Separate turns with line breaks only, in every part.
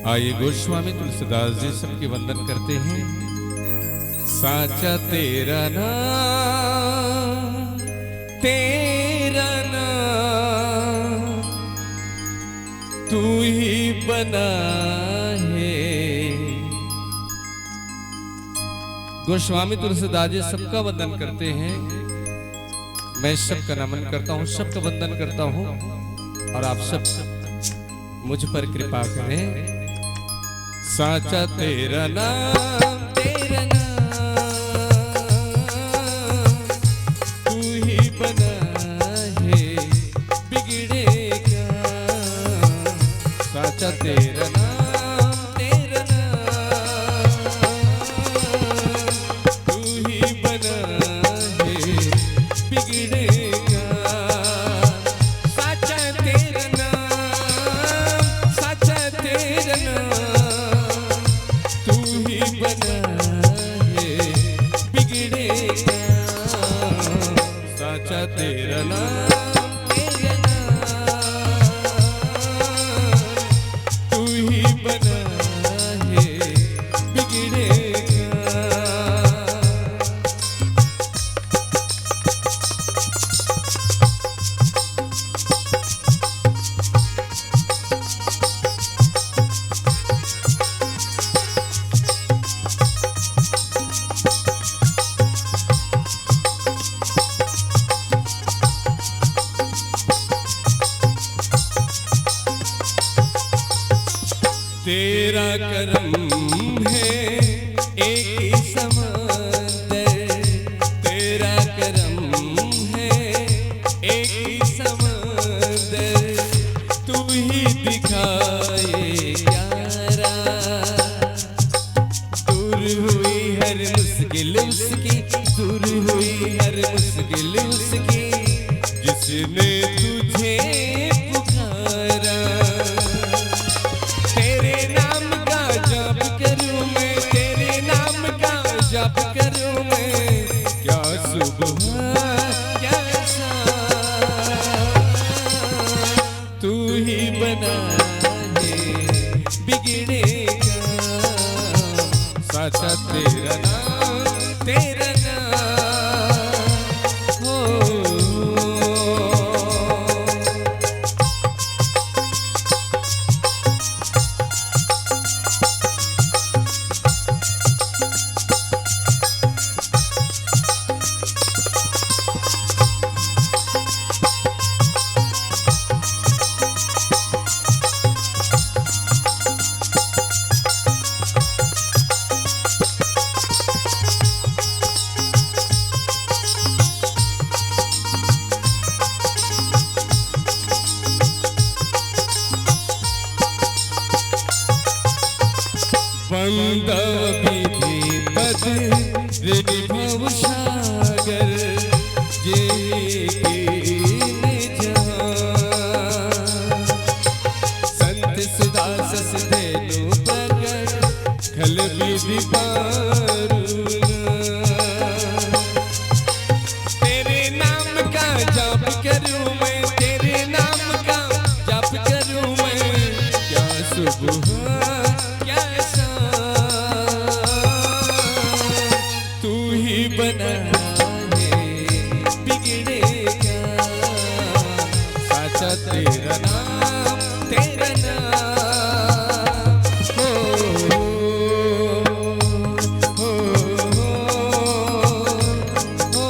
आइए गोस्वामी तुलसीदास जी सबके वंदन करते हैं। साचा तेरा नाम, तेरा नाम तू ही बना है। गोस्वामी तुलसीदास जी सबका वंदन करते हैं। मैं सबका नमन करता हूँ, सबका वंदन करता हूँ और आप सब मुझ पर कृपा करें। साचा तेरा नाम, तेरा नाम तू ही बना है बिगड़ेगा। साचा तेरा नाम, तेरा नाम तू ही बना है बिगड़ेगा। साचा तेरा नाम, साचा तेरा नाम बना है बिगड़ेगा। साचा तेरा नाम, तेरा नाम तू ही बना है बिगड़ेगा। तेरा करम है एक ही समंदर, तेरा करम है एक ही समंदर तू ही दिखाए यारा। दूर हुई हर मुश्किल उसकी, दूर हुई हर मुश्किल उसकी जिसने तुझे पुकारा। जप करूं मैं क्या सुबह क्या शाम तू ही बना है बिगड़ेगा। साचा तेरा नाम, तेरा नाम हो। बंदा विधि पद भव सागर जे संत सुधा सस धेनु प्रगट खल विधि तेरे नाम का जप करूं मैं, तेरे नाम का जप करूं मैं क्या सुबह बना है बिगड़ेगा। साचा तेरा नाम, तेरा नाम हो, हो, हो, हो,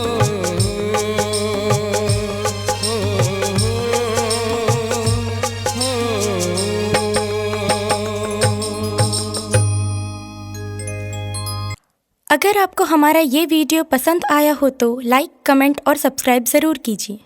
अगर आपको हमारा ये वीडियो पसंद आया हो तो लाइक, कमेंट और सब्सक्राइब ज़रूर कीजिए।